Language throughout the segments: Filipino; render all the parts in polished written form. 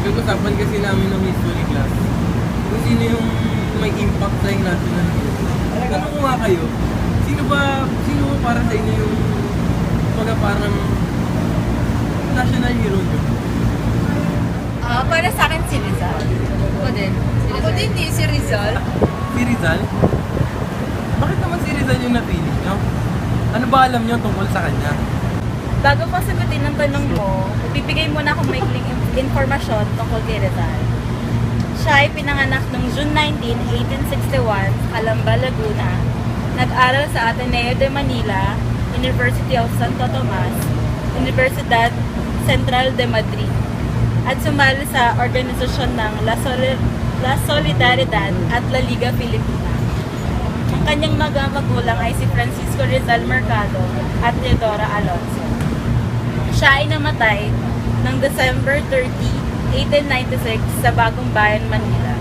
pinag-usapan kasi namin ng history class kung sino yung may impact sa yung national hero. Tanong ko nga kayo, sino ba para sa inyo yung parang national hero nyo? Para sa akin si Rizal. Ako din si Rizal. Si Rizal? Bakit naman si Rizal yung napili nyo? Ano ba alam nyo tungkol sa kanya? Bago ko sagutin ang tanong mo, bibigay muna akong maikling informasyon tungkol kay Rizal. Siya ay pinanganak noong June 19, 1861 sa Calamba, Laguna. Nag-aral sa Ateneo de Manila, University of Santo Tomas, Universidad Central de Madrid, at sumali sa organisasyon ng La Solidaridad at La Liga Filipina. Ang kanyang magulang ay si Francisco Rizal Mercado at Teodora Alonso. Siya ay namatay ng December 30, 1896 sa Bagong Bayan, Manila.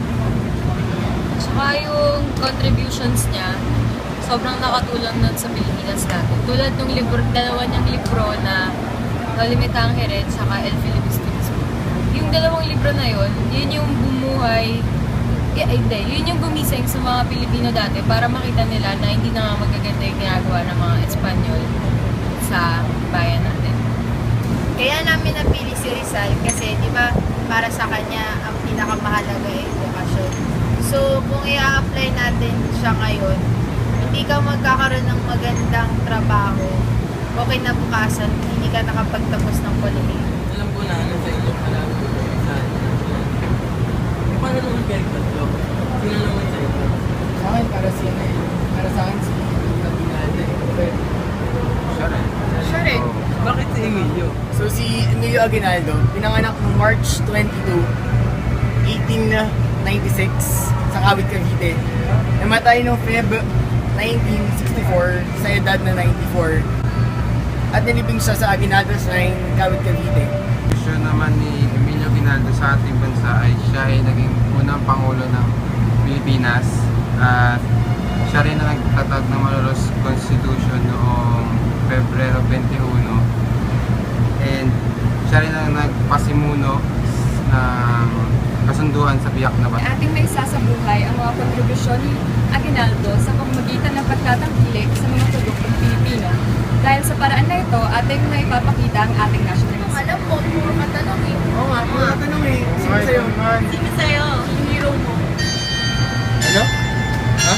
Tsaka yung contributions niya, sobrang nakatulong nun sa Pilipinas dati. Tulad ng dalawa niyang libro na Limitang Hired saka El Filibusterismo. Yung dalawang libro na yun yung bumuhay, yun yung gumising sa mga Pilipino dati para makita nila na hindi na nga magaganda yung ginagawa ng mga Espanyol sa bayan natin. Kaya namin napili si Rizal kasi di ba para sa kanya ang pinakamahalaga ay edukasyon. So kung i-apply natin siya ngayon, hindi ka magkakaroon ng magandang trabaho o kinabukasan, hindi ka nakapagtapos ng kolehiyo. Alam ko na ano sa inyo, alam ko sa Rizal. Paano naman kayo tatlo? Sino naman sa inyo? Sa akin, para sa akin si Aguinaldo. Sure rin. Bakit si Emilio? So si Emilio Aguinaldo, pinanganak noong March 22, 1896 sa Kawit, Cavite. Namatay noong Feb 1964 sa edad na 94. At nilibing siya sa Aguinaldo Shrine, Kawit, Cavite. Siya naman ni Emilio Aguinaldo sa ating bansa ay siya ay naging unang Pangulo ng Pilipinas at siya rin ang nagtatag ng Malolos Constitution noong Pebrero 21 and siya rin ang nagpasimuno ng kasunduan sa biyak na bansa. Ating may sasabuhay ang mga kontribusyon ni Aguinaldo sa pamamagitan ng pagtatangkilik sa mga produktong Pilipino. Dahil sa paraan na ito, ating may papakita ang ating nationalism. Alam ko, puro katanong eh. Oo nga, mga tanong eh. Sino sa'yo? Sino sa'yo? Yung hero mo? Ano? Ha?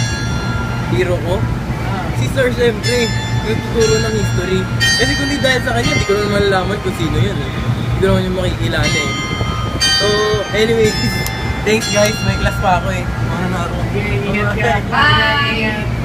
Hero ko? Si Sir, siyempre. Nagtuturo ng history. Kasi kung di dahil sa kanya, di ko naman malalaman kung sino yun eh. Hindi ko naman yung makikilala eh. So, anyways, thanks guys. May class pa ako eh. Ano na ako? Ingat ka. Bye!